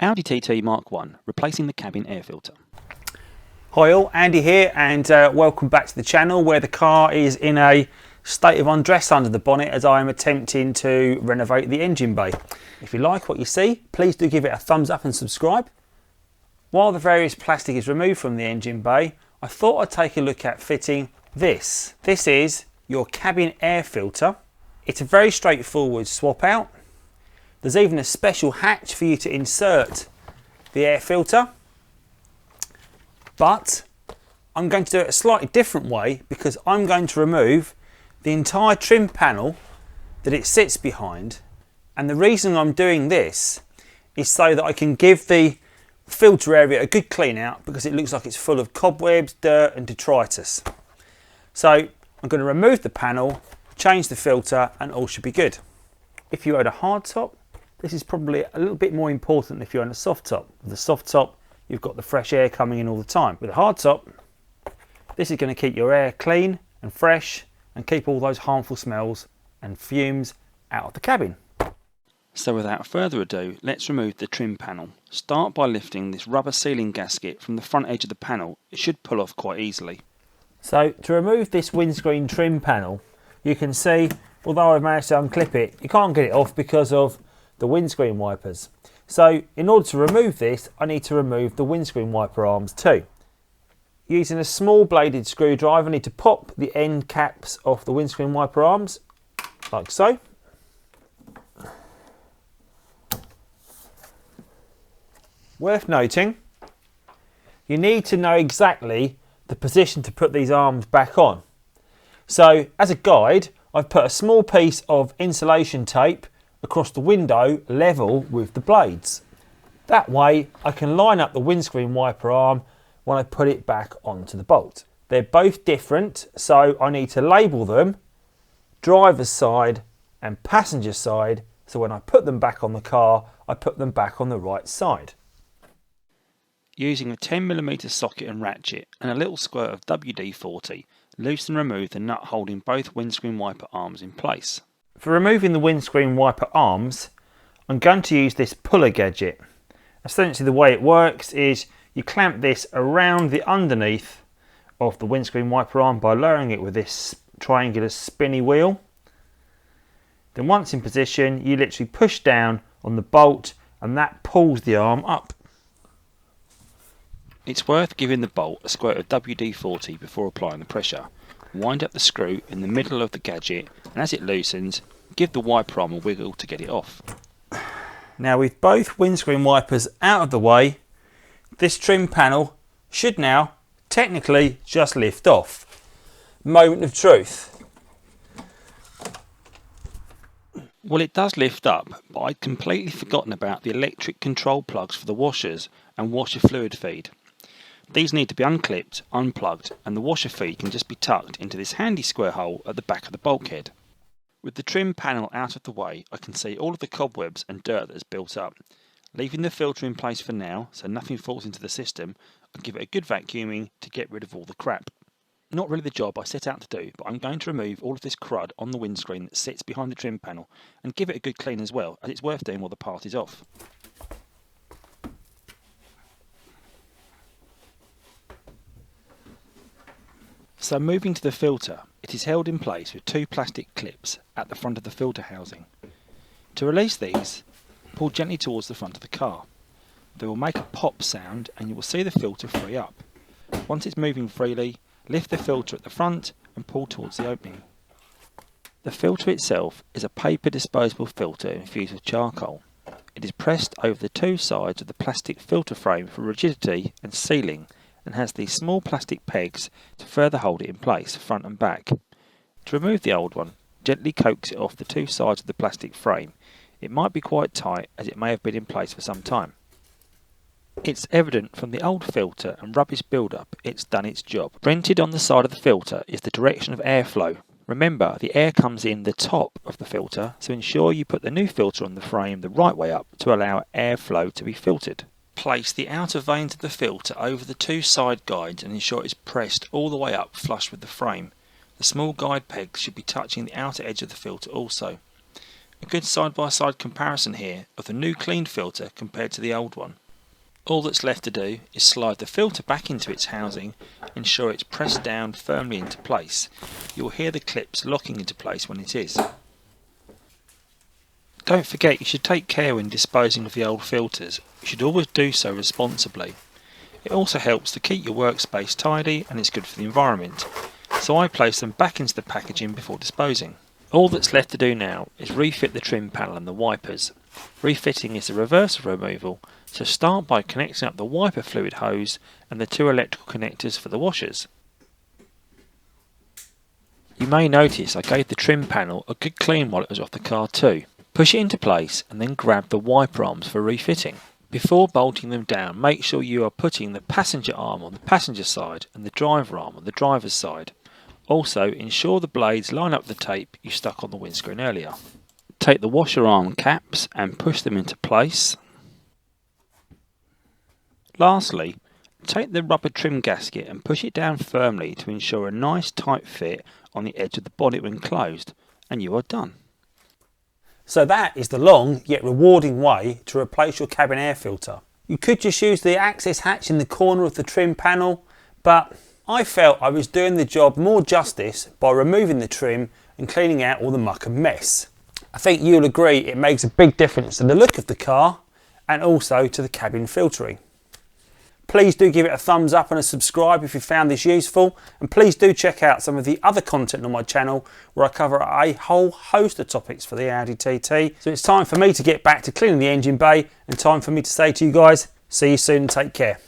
Audi TT Mk1, replacing the cabin air filter. Hi all, Andy here, and welcome back to the channel where the car is in a state of undress under the bonnet as I am attempting to renovate the engine bay. If you like what you see, please do give it a thumbs up and subscribe. While the various plastic is removed from the engine bay, I thought I'd take a look at fitting this. This is your cabin air filter. It's a very straightforward swap out. There's even a special hatch for you to insert the air filter, but I'm going to do it a slightly different way because I'm going to remove the entire trim panel that it sits behind. And the reason I'm doing this is so that I can give the filter area a good clean out because it looks like it's full of cobwebs, dirt and detritus. So I'm going to remove the panel, change the filter, and all should be good. If you own a hard top, this is probably a little bit more important than if you own a soft top. With the soft top, you've got the fresh air coming in all the time. With a hard top, this is going to keep your air clean and fresh and keep all those harmful smells and fumes out of the cabin. So without further ado, let's remove the trim panel. Start by lifting this rubber sealing gasket from the front edge of the panel. It should pull off quite easily. So to remove this windscreen trim panel, you can see, although I've managed to unclip it, you can't get it off because of the windscreen wipers. So in order to remove this, I need to remove the windscreen wiper arms too. Using a small bladed screwdriver, I need to pop the end caps off the windscreen wiper arms, like so. Worth noting, you need to know exactly the position to put these arms back on. So as a guide, I've put a small piece of insulation tape across the window level with the blades. That way I can line up the windscreen wiper arm when I put it back onto the bolt. They're both different, so I need to label them driver's side and passenger side, so when I put them back on the car, I put them back on the right side. Using a 10mm socket and ratchet and a little squirt of WD-40, loosen and remove the nut holding both windscreen wiper arms in place. For removing the windscreen wiper arms, I'm going to use this puller gadget. Essentially the way it works is you clamp this around the underneath of the windscreen wiper arm by lowering it with this triangular spinny wheel. Then once in position, you literally push down on the bolt and that pulls the arm up. It's worth giving the bolt a squirt of WD-40 before applying the pressure. Wind up the screw in the middle of the gadget, and as it loosens, give the wiper arm a wiggle to get it off. Now with both windscreen wipers out of the way, this trim panel should now technically just lift off. Moment of truth. Well, it does lift up, but I'd completely forgotten about the electric control plugs for the washers and washer fluid feed. These need to be unclipped, unplugged, and the washer feed can just be tucked into this handy square hole at the back of the bulkhead. With the trim panel out of the way, I can see all of the cobwebs and dirt that has built up. Leaving the filter in place for now, so nothing falls into the system, I'll give it a good vacuuming to get rid of all the crap. Not really the job I set out to do, but I'm going to remove all of this crud on the windscreen that sits behind the trim panel and give it a good clean as well, as it's worth doing while the part is off. So moving to the filter, it is held in place with two plastic clips at the front of the filter housing. To release these, pull gently towards the front of the car. They will make a pop sound and you will see the filter free up. Once it's moving freely, lift the filter at the front and pull towards the opening. The filter itself is a paper disposable filter infused with charcoal. It is pressed over the two sides of the plastic filter frame for rigidity and sealing, and has these small plastic pegs to further hold it in place front and back. To remove the old one, gently coax it off the two sides of the plastic frame. It might be quite tight as it may have been in place for some time. It's evident from the old filter and rubbish build-up it's done its job. Printed on the side of the filter is the direction of airflow. Remember, the air comes in the top of the filter, so ensure you put the new filter on the frame the right way up to allow airflow to be filtered. Place the outer vanes of the filter over the two side guides and ensure it's pressed all the way up flush with the frame. The small guide pegs should be touching the outer edge of the filter also. A good side-by-side comparison here of the new cleaned filter compared to the old one. All that's left to do is slide the filter back into its housing, ensure it's pressed down firmly into place. You'll hear the clips locking into place when it is. Don't forget, you should take care when disposing of the old filters. You should always do so responsibly. It also helps to keep your workspace tidy and it's good for the environment. So I place them back into the packaging before disposing. All that's left to do now is refit the trim panel and the wipers. Refitting is the reverse of removal, so start by connecting up the wiper fluid hose and the two electrical connectors for the washers. You may notice I gave the trim panel a good clean while it was off the car too. Push it into place and then grab the wiper arms for refitting. Before bolting them down, make sure you are putting the passenger arm on the passenger side and the driver arm on the driver's side. Also, ensure the blades line up the tape you stuck on the windscreen earlier. Take the washer arm caps and push them into place. Lastly, take the rubber trim gasket and push it down firmly to ensure a nice tight fit on the edge of the bonnet when closed, and you are done. So that is the long yet rewarding way to replace your cabin air filter. You could just use the access hatch in the corner of the trim panel, but I felt I was doing the job more justice by removing the trim and cleaning out all the muck and mess. I think you'll agree it makes a big difference to the look of the car and also to the cabin filtering. Please do give it a thumbs up and a subscribe if you found this useful, and please do check out some of the other content on my channel where I cover a whole host of topics for the Audi TT. So it's time for me to get back to cleaning the engine bay and time for me to say to you guys, see you soon and take care.